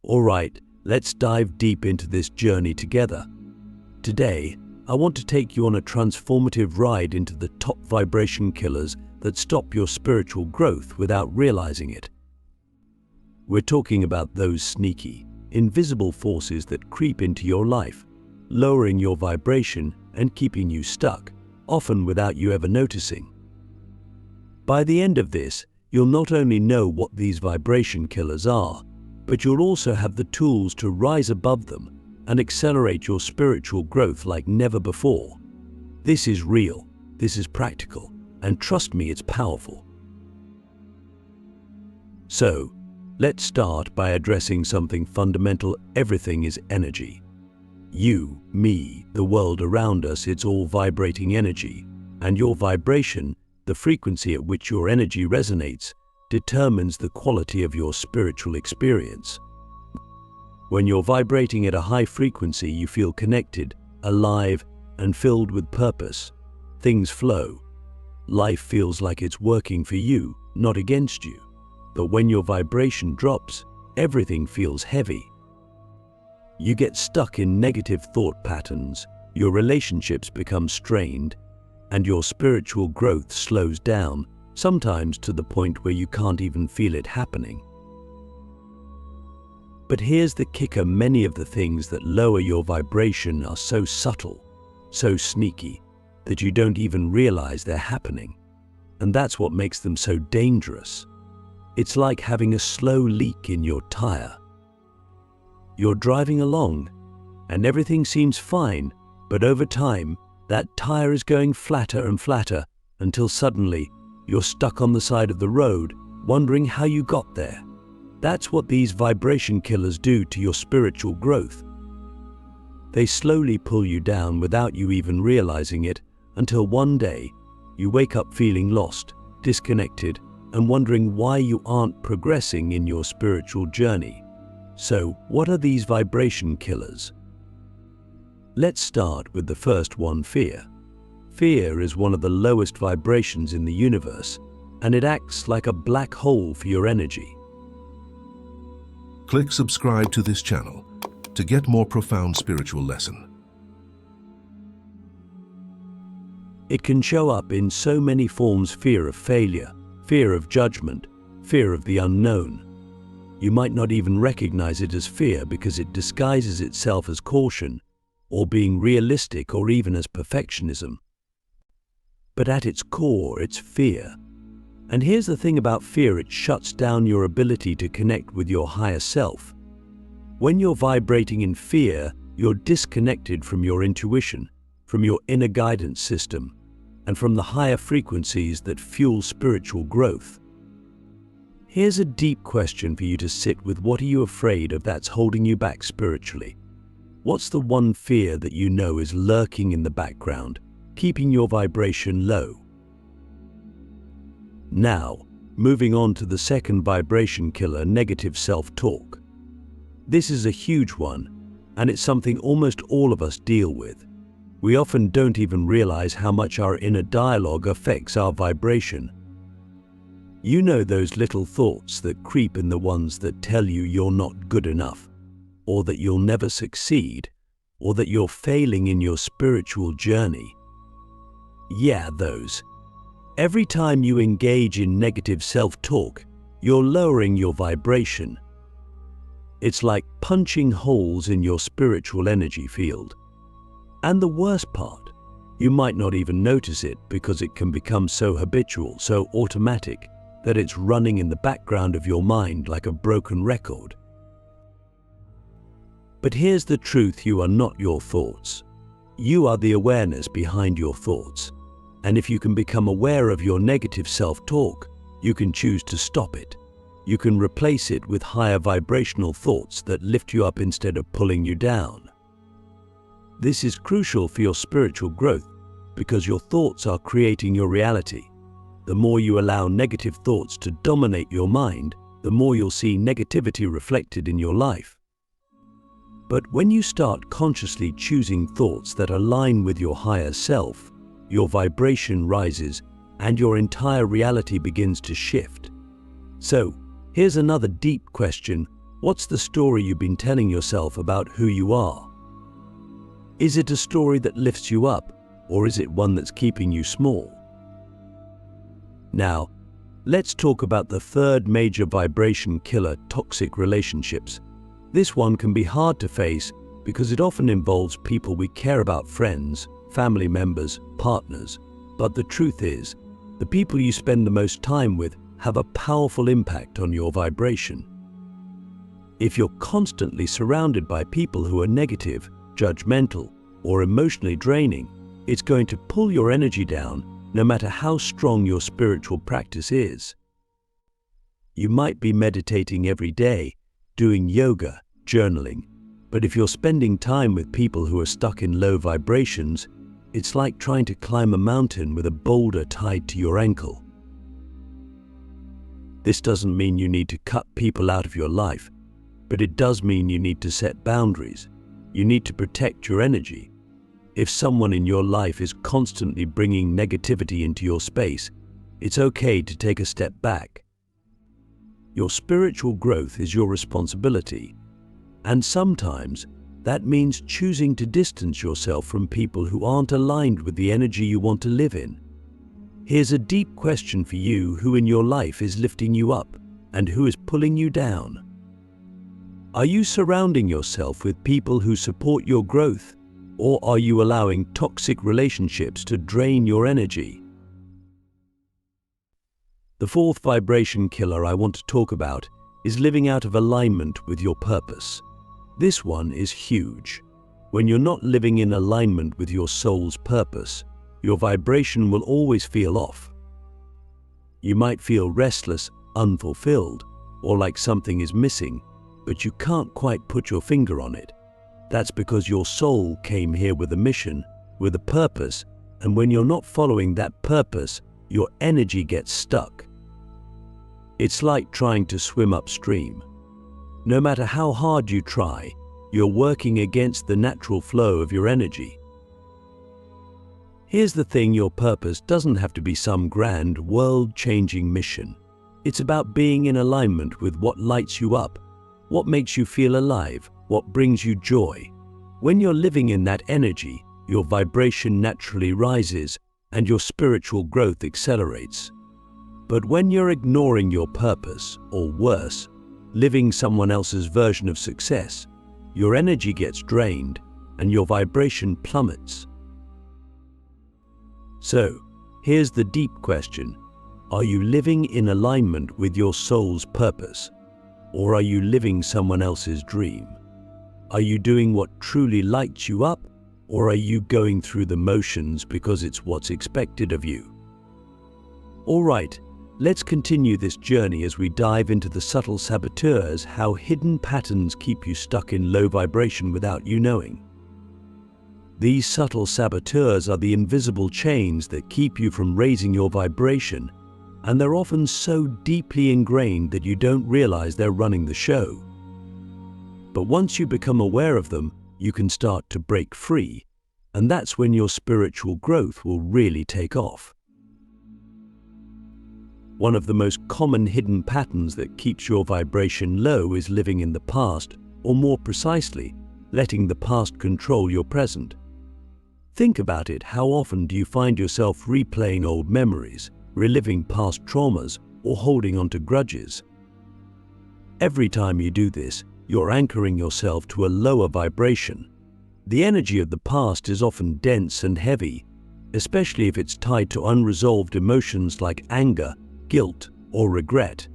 Alright, let's dive deep into this journey together. Today, I want to take you on a transformative ride into the top vibration killers that stop your spiritual growth without realizing it. We're talking about those sneaky, invisible forces that creep into your life, lowering your vibration and keeping you stuck, often without you ever noticing. By the end of this, you'll not only know what these vibration killers are, but you'll also have the tools to rise above them and accelerate your spiritual growth like never before. This is real, this is practical, and trust me, it's powerful. So, let's start by addressing something fundamental. Everything is energy. You, me, the world around us, it's all vibrating energy, and your vibration, the frequency at which your energy resonates, determines the quality of your spiritual experience. When you're vibrating at a high frequency, you feel connected, alive, and filled with purpose. Things flow. Life feels like it's working for you, not against you. But when your vibration drops, everything feels heavy. You get stuck in negative thought patterns, your relationships become strained, and your spiritual growth slows down, sometimes to the point where you can't even feel it happening. But here's the kicker: many of the things that lower your vibration are so subtle, so sneaky, that you don't even realize they're happening. And that's what makes them so dangerous. It's like having a slow leak in your tire. You're driving along, and everything seems fine, but over time, that tire is going flatter and flatter until suddenly you're stuck on the side of the road, wondering how you got there. That's what these vibration killers do to your spiritual growth. They slowly pull you down without you even realizing it, until one day you wake up feeling lost, disconnected, and wondering why you aren't progressing in your spiritual journey. So, what are these vibration killers? Let's start with the first one: fear. Fear is one of the lowest vibrations in the universe, and it acts like a black hole for your energy. Click subscribe to this channel to get more profound spiritual lesson. It can show up in so many forms: fear of failure, fear of judgment, fear of the unknown. You might not even recognize it as fear because it disguises itself as caution, or being realistic, or even as perfectionism. But at its core, it's fear. And here's the thing about fear: it shuts down your ability to connect with your higher self. When you're vibrating in fear, you're disconnected from your intuition, from your inner guidance system, and from the higher frequencies that fuel spiritual growth. Here's a deep question for you to sit with: what are you afraid of that's holding you back spiritually? What's the one fear that you know is lurking in the background, keeping your vibration low? Now, moving on to the second vibration killer: negative self-talk. This is a huge one, and it's something almost all of us deal with. We often don't even realize how much our inner dialogue affects our vibration. You know those little thoughts that creep in, the ones that tell you you're not good enough, or that you'll never succeed, or that you're failing in your spiritual journey. Yeah, those. Every time you engage in negative self-talk, you're lowering your vibration. It's like punching holes in your spiritual energy field. And the worst part, you might not even notice it because it can become so habitual, so automatic, that it's running in the background of your mind like a broken record. But here's the truth: you are not your thoughts. You are the awareness behind your thoughts. And if you can become aware of your negative self-talk, you can choose to stop it. You can replace it with higher vibrational thoughts that lift you up instead of pulling you down. This is crucial for your spiritual growth because your thoughts are creating your reality. The more you allow negative thoughts to dominate your mind, the more you'll see negativity reflected in your life. But when you start consciously choosing thoughts that align with your higher self, your vibration rises and your entire reality begins to shift. So, here's another deep question: What's the story you've been telling yourself about who you are? Is it a story that lifts you up, or is it one that's keeping you small? Now, let's talk about the third major vibration killer, toxic relationships. This one can be hard to face because it often involves people we care about, friends, family members, partners. But the truth is, the people you spend the most time with have a powerful impact on your vibration. If you're constantly surrounded by people who are negative, judgmental, or emotionally draining, it's going to pull your energy down no matter how strong your spiritual practice is. You might be meditating every day, doing yoga, journaling, but if you're spending time with people who are stuck in low vibrations, it's like trying to climb a mountain with a boulder tied to your ankle. This doesn't mean you need to cut people out of your life, but it does mean you need to set boundaries. You need to protect your energy. If someone in your life is constantly bringing negativity into your space, it's okay to take a step back. Your spiritual growth is your responsibility, and sometimes that means choosing to distance yourself from people who aren't aligned with the energy you want to live in. Here's a deep question for you: who in your life is lifting you up and who is pulling you down? Are you surrounding yourself with people who support your growth, or are you allowing toxic relationships to drain your energy? The fourth vibration killer I want to talk about is living out of alignment with your purpose. This one is huge. When you're not living in alignment with your soul's purpose, your vibration will always feel off. You might feel restless, unfulfilled, or like something is missing, but you can't quite put your finger on it. That's because your soul came here with a mission, with a purpose, and when you're not following that purpose, your energy gets stuck. It's like trying to swim upstream. No matter how hard you try, you're working against the natural flow of your energy. Here's the thing: your purpose doesn't have to be some grand, world-changing mission. It's about being in alignment with what lights you up, what makes you feel alive, what brings you joy. When you're living in that energy, your vibration naturally rises and your spiritual growth accelerates. But when you're ignoring your purpose, or worse, living someone else's version of success, your energy gets drained and your vibration plummets. So, here's the deep question: are you living in alignment with your soul's purpose, or are you living someone else's dream? Are you doing what truly lights you up, or are you going through the motions because it's what's expected of you? All right, let's continue this journey as we dive into the subtle saboteurs, how hidden patterns keep you stuck in low vibration without you knowing. These subtle saboteurs are the invisible chains that keep you from raising your vibration, and they're often so deeply ingrained that you don't realize they're running the show. But once you become aware of them, you can start to break free, and that's when your spiritual growth will really take off. One of the most common hidden patterns that keeps your vibration low is living in the past, or more precisely, letting the past control your present. Think about it: how often do you find yourself replaying old memories, reliving past traumas, or holding on to grudges? Every time you do this, you're anchoring yourself to a lower vibration. The energy of the past is often dense and heavy, especially if it's tied to unresolved emotions like anger, guilt, or regret.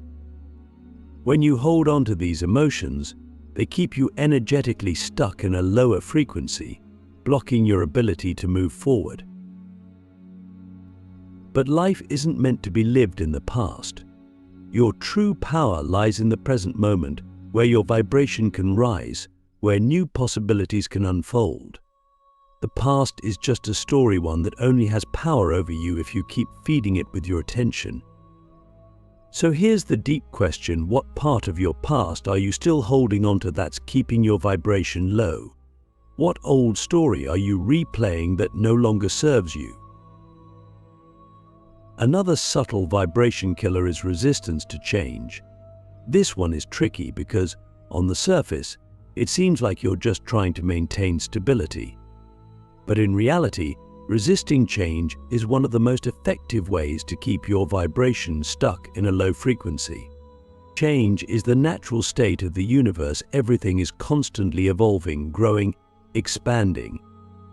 When you hold on to these emotions, they keep you energetically stuck in a lower frequency, blocking your ability to move forward. But life isn't meant to be lived in the past. Your true power lies in the present moment, where your vibration can rise, where new possibilities can unfold. The past is just a story, one that only has power over you if you keep feeding it with your attention. So here's the deep question: what part of your past are you still holding on to that's keeping your vibration low? What old story are you replaying that no longer serves you? Another subtle vibration killer is resistance to change. This one is tricky because On the surface, it seems like you're just trying to maintain stability. But in reality, resisting change is one of the most effective ways to keep your vibration stuck in a low frequency. Change is the natural state of the universe. Everything is constantly evolving, growing, expanding.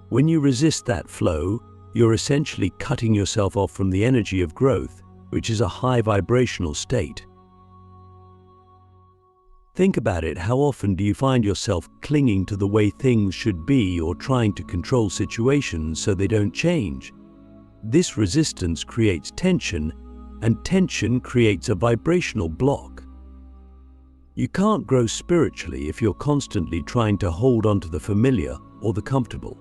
When you resist that flow, you're essentially cutting yourself off from the energy of growth, which is a high vibrational state. Think about it. How often do you find yourself clinging to the way things should be or trying to control situations so they don't change? This resistance creates tension, and tension creates a vibrational block. You can't grow spiritually if you're constantly trying to hold on to the familiar or the comfortable.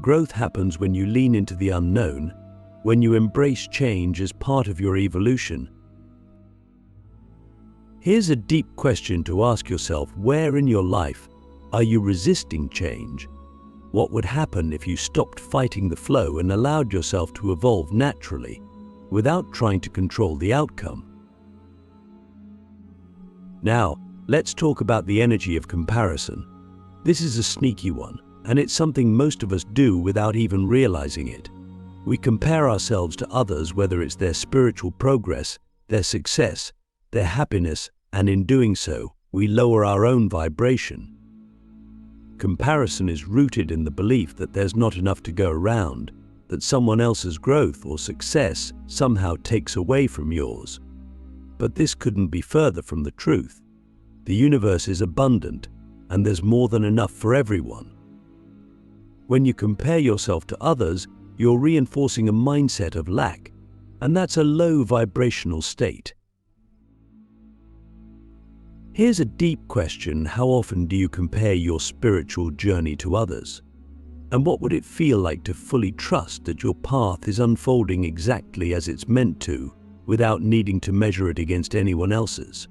Growth happens when you lean into the unknown, when you embrace change as part of your evolution. Here's a deep question to ask yourself. Where in your life are you resisting change? What would happen if you stopped fighting the flow and allowed yourself to evolve naturally, without trying to control the outcome? Now, let's talk about the energy of comparison. This is a sneaky one, and it's something most of us do without even realizing it. We compare ourselves to others, whether it's their spiritual progress, their success, their happiness, and in doing so, we lower our own vibration. Comparison is rooted in the belief that there's not enough to go around, that someone else's growth or success somehow takes away from yours. But this couldn't be further from the truth. The universe is abundant, and there's more than enough for everyone. When you compare yourself to others, you're reinforcing a mindset of lack, and that's a low vibrational state. Here's a deep question. How often do you compare your spiritual journey to others? And what would it feel like to fully trust that your path is unfolding exactly as it's meant to, without needing to measure it against anyone else's?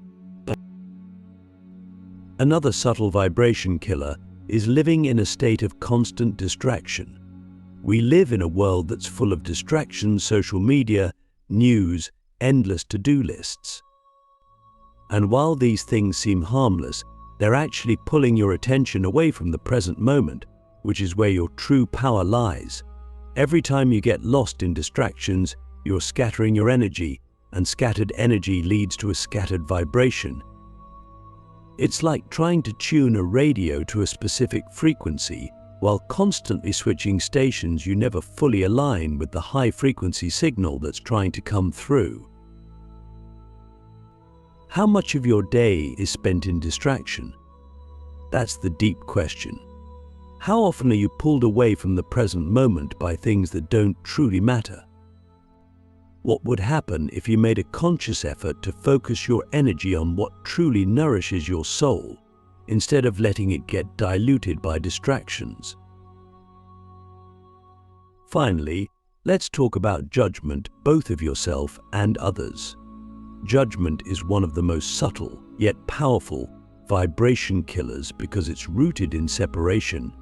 Another subtle vibration killer is living in a state of constant distraction. We live in a world that's full of distractions: social media, news, endless to-do lists. And while these things seem harmless, they're actually pulling your attention away from the present moment, which is where your true power lies. Every time you get lost in distractions, you're scattering your energy, and scattered energy leads to a scattered vibration. It's like trying to tune a radio to a specific frequency while constantly switching stations. You never fully align with the high-frequency signal that's trying to come through. How much of your day is spent in distraction? That's the deep question. How often are you pulled away from the present moment by things that don't truly matter? What would happen if you made a conscious effort to focus your energy on what truly nourishes your soul, instead of letting it get diluted by distractions? Finally, let's talk about judgment, both of yourself and others. Judgment is one of the most subtle, yet powerful, vibration killers because it's rooted in separation.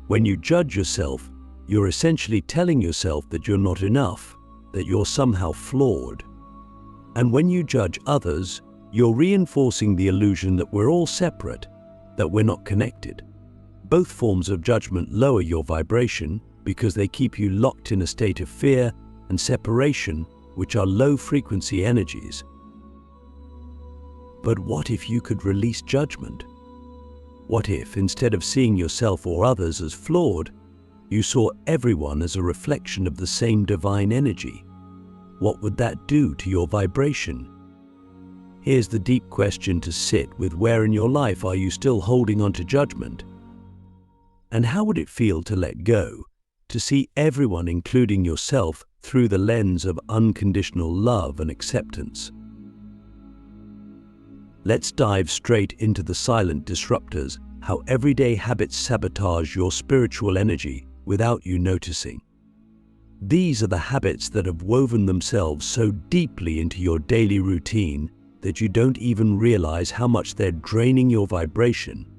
When you judge yourself, you're essentially telling yourself that you're not enough, that you're somehow flawed. And when you judge others, you're reinforcing the illusion that we're all separate, that we're not connected. Both forms of judgment lower your vibration because they keep you locked in a state of fear and separation, which are low-frequency energies. But what if you could release judgment? What if, instead of seeing yourself or others as flawed, you saw everyone as a reflection of the same divine energy? What would that do to your vibration? Here's the deep question to sit with. Where in your life are you still holding on to judgment? And how would it feel to let go, to see everyone, including yourself, through the lens of unconditional love and acceptance? Let's dive straight into the silent disruptors, how everyday habits sabotage your spiritual energy without you noticing. These are the habits that have woven themselves so deeply into your daily routine that you don't even realize how much they're draining your vibration.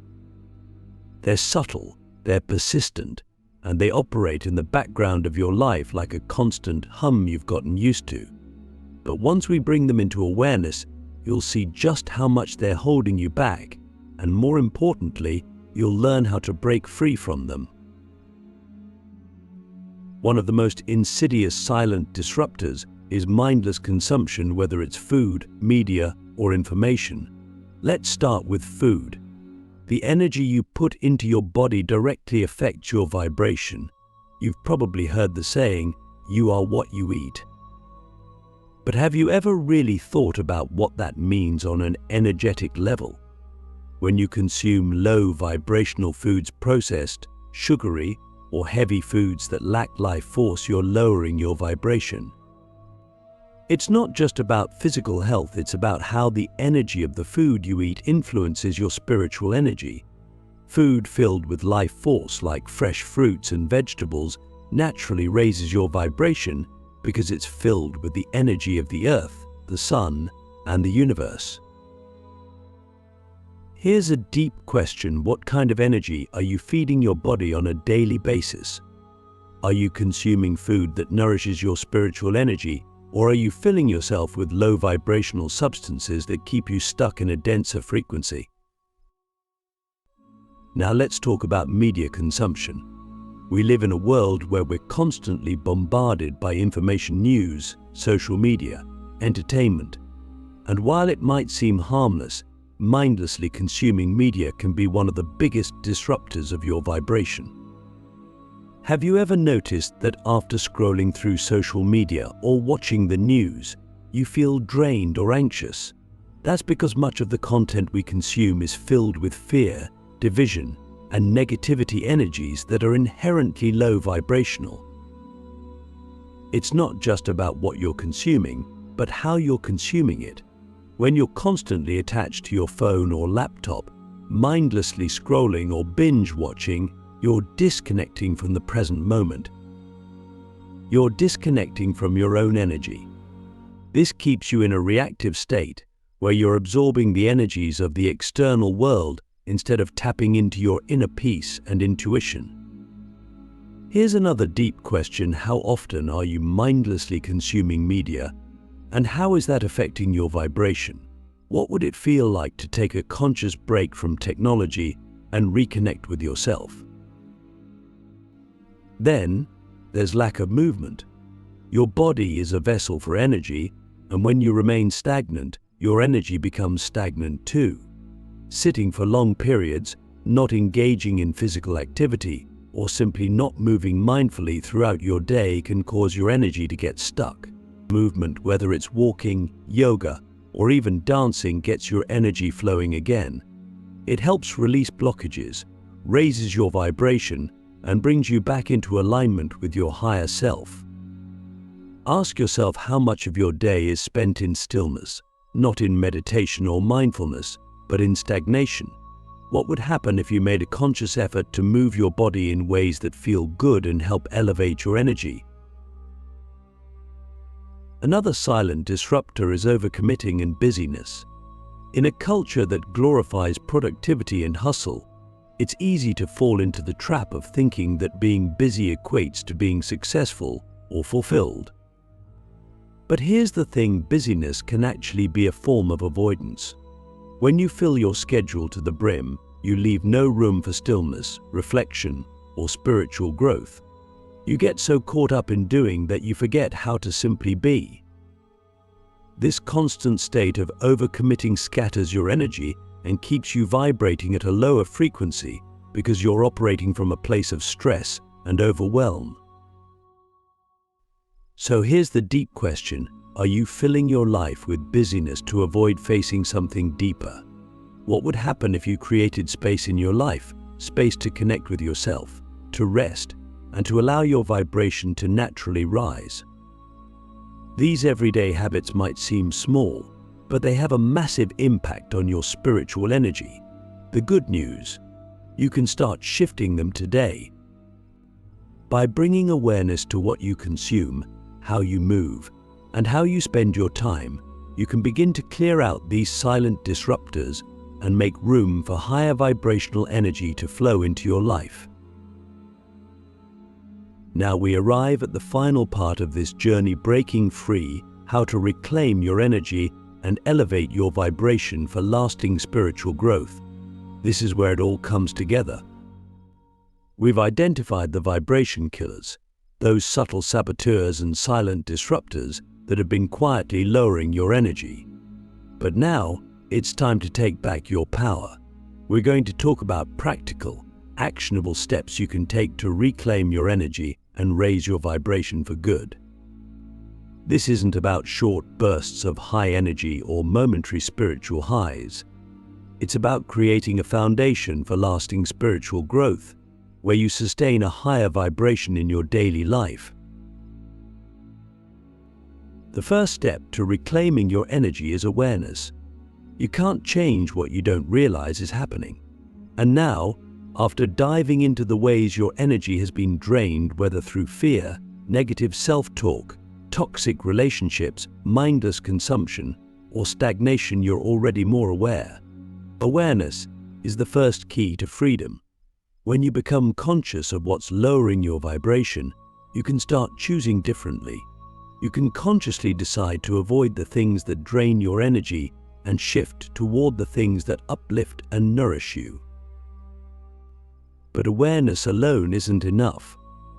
They're subtle, they're persistent, and they operate in the background of your life like a constant hum you've gotten used to. But once we bring them into awareness, you'll see just how much they're holding you back and more importantly, you'll learn how to break free from them. One of the most insidious silent disruptors is mindless consumption, whether it's food, media, or information. Let's start with food. The energy you put into your body directly affects your vibration. You've probably heard the saying, "You are what you eat." But have you ever really thought about what that means on an energetic level? When you consume low vibrational foods, processed, sugary, or heavy foods that lack life force, you're lowering your vibration. It's not just about physical health, it's about how the energy of the food you eat influences your spiritual energy. Food filled with life force, like fresh fruits and vegetables, naturally raises your vibration because it's filled with the energy of the earth, the sun, and the universe. Here's a deep question: what kind of energy are you feeding your body on a daily basis? Are you consuming food that nourishes your spiritual energy, or are you filling yourself with low vibrational substances that keep you stuck in a denser frequency? Now let's talk about media consumption. We live in a world where we're constantly bombarded by information, news, social media, entertainment. And while it might seem harmless, mindlessly consuming media can be one of the biggest disruptors of your vibration. Have you ever noticed that after scrolling through social media or watching the news, you feel drained or anxious? That's because much of the content we consume is filled with fear, division, and negativity energies that are inherently low vibrational. It's not just about what you're consuming, but how you're consuming it. When you're constantly attached to your phone or laptop, mindlessly scrolling or binge watching, you're disconnecting from the present moment. You're disconnecting from your own energy. This keeps you in a reactive state where you're absorbing the energies of the external world instead of tapping into your inner peace and intuition. Here's another deep question: how often are you mindlessly consuming media, and how is that affecting your vibration? What would it feel like to take a conscious break from technology and reconnect with yourself? Then, there's lack of movement. Your body is a vessel for energy, and when you remain stagnant, your energy becomes stagnant too. Sitting for long periods, not engaging in physical activity, or simply not moving mindfully throughout your day can cause your energy to get stuck. Movement, whether it's walking, yoga, or even dancing, gets your energy flowing again. It helps release blockages, raises your vibration, and brings you back into alignment with your higher self. Ask yourself how much of your day is spent in stillness, not in meditation or mindfulness, but in stagnation. What would happen if you made a conscious effort to move your body in ways that feel good and help elevate your energy? Another silent disruptor is overcommitting and busyness. In a culture that glorifies productivity and hustle, it's easy to fall into the trap of thinking that being busy equates to being successful or fulfilled. But here's the thing: busyness can actually be a form of avoidance. When you fill your schedule to the brim, you leave no room for stillness, reflection, or spiritual growth. You get so caught up in doing that you forget how to simply be. This constant state of overcommitting scatters your energy and keeps you vibrating at a lower frequency because you're operating from a place of stress and overwhelm. So here's the deep question: are you filling your life with busyness to avoid facing something deeper? What would happen if you created space in your life, space to connect with yourself, to rest, and to allow your vibration to naturally rise? These everyday habits might seem small, but they have a massive impact on your spiritual energy. The good news: you can start shifting them today. By bringing awareness to what you consume, how you move, and how you spend your time, you can begin to clear out these silent disruptors and make room for higher vibrational energy to flow into your life. Now we arrive at the final part of this journey: breaking free, how to reclaim your energy and elevate your vibration for lasting spiritual growth. This is where it all comes together. We've identified the vibration killers, those subtle saboteurs and silent disruptors that have been quietly lowering your energy. But now, it's time to take back your power. We're going to talk about practical, actionable steps you can take to reclaim your energy and raise your vibration for good. This isn't about short bursts of high energy or momentary spiritual highs. It's about creating a foundation for lasting spiritual growth, where you sustain a higher vibration in your daily life. The first step to reclaiming your energy is awareness. You can't change what you don't realize is happening. And now, after diving into the ways your energy has been drained, whether through fear, negative self-talk, toxic relationships, mindless consumption, or stagnation, you're already more aware. Awareness is the first key to freedom. When you become conscious of what's lowering your vibration, you can start choosing differently. You can consciously decide to avoid the things that drain your energy and shift toward the things that uplift and nourish you. But awareness alone isn't enough.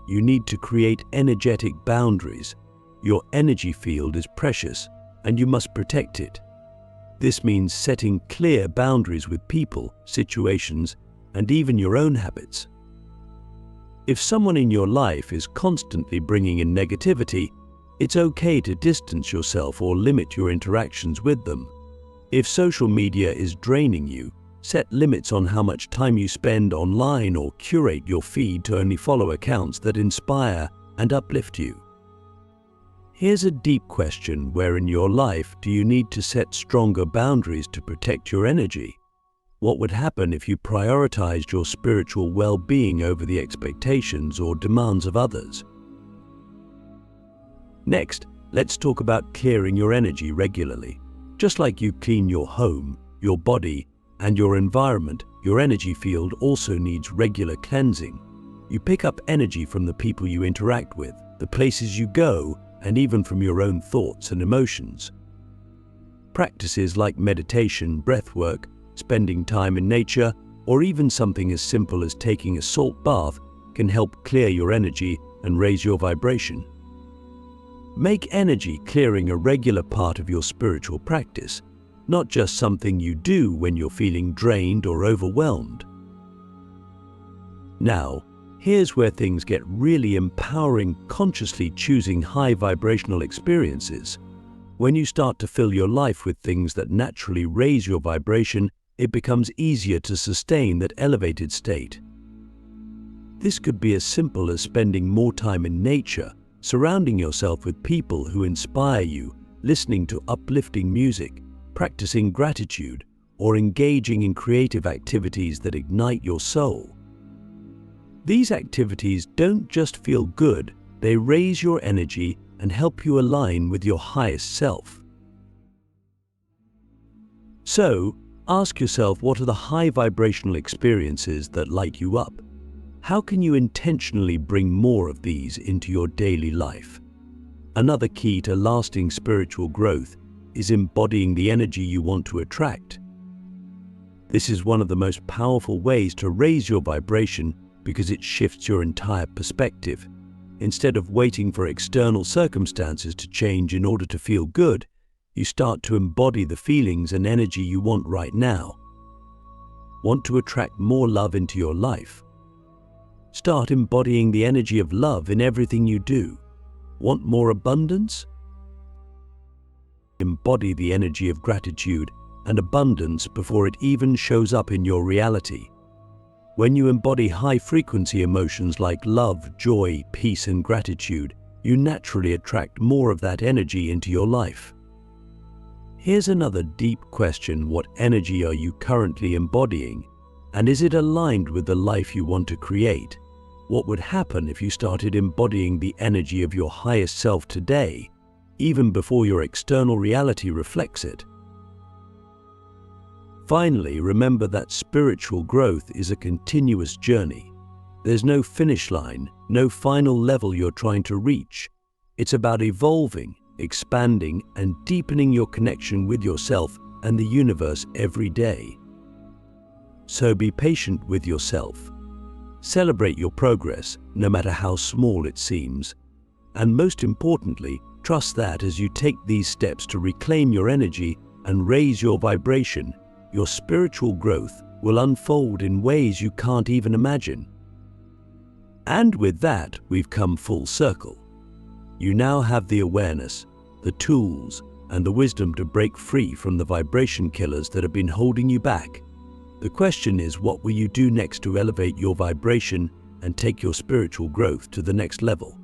You need to create energetic boundaries. Your energy field is precious, and you must protect it. This means setting clear boundaries with people, situations, and even your own habits. If someone in your life is constantly bringing in negativity, it's okay to distance yourself or limit your interactions with them. If social media is draining you, set limits on how much time you spend online or curate your feed to only follow accounts that inspire and uplift you. Here's a deep question: where in your life do you need to set stronger boundaries to protect your energy? What would happen if you prioritized your spiritual well-being over the expectations or demands of others? Next, let's talk about clearing your energy regularly. Just like you clean your home, your body, and your environment, your energy field also needs regular cleansing. You pick up energy from the people you interact with, the places you go, and even from your own thoughts and emotions. Practices like meditation, breathwork, spending time in nature, or even something as simple as taking a salt bath can help clear your energy and raise your vibration. Make energy clearing a regular part of your spiritual practice, not just something you do when you're feeling drained or overwhelmed. Now, here's where things get really empowering: consciously choosing high vibrational experiences. When you start to fill your life with things that naturally raise your vibration, it becomes easier to sustain that elevated state. This could be as simple as spending more time in nature, surrounding yourself with people who inspire you, listening to uplifting music, practicing gratitude, or engaging in creative activities that ignite your soul. These activities don't just feel good, they raise your energy and help you align with your highest self. So, ask yourself, what are the high vibrational experiences that light you up? How can you intentionally bring more of these into your daily life? Another key to lasting spiritual growth is embodying the energy you want to attract. This is one of the most powerful ways to raise your vibration because it shifts your entire perspective. Instead of waiting for external circumstances to change in order to feel good, you start to embody the feelings and energy you want right now. Want to attract more love into your life? Start embodying the energy of love in everything you do. Want more abundance? Embody the energy of gratitude and abundance before it even shows up in your reality. When you embody high-frequency emotions like love, joy, peace, and gratitude, you naturally attract more of that energy into your life. Here's another deep question: what energy are you currently embodying? And is it aligned with the life you want to create? What would happen if you started embodying the energy of your highest self today, even before your external reality reflects it? Finally, remember that spiritual growth is a continuous journey. There's no finish line, no final level you're trying to reach. It's about evolving, expanding, and deepening your connection with yourself and the universe every day. So be patient with yourself. Celebrate your progress, no matter how small it seems. And most importantly, trust that as you take these steps to reclaim your energy and raise your vibration, your spiritual growth will unfold in ways you can't even imagine. And with that, we've come full circle. You now have the awareness, the tools, and the wisdom to break free from the vibration killers that have been holding you back. The question is, what will you do next to elevate your vibration and take your spiritual growth to the next level?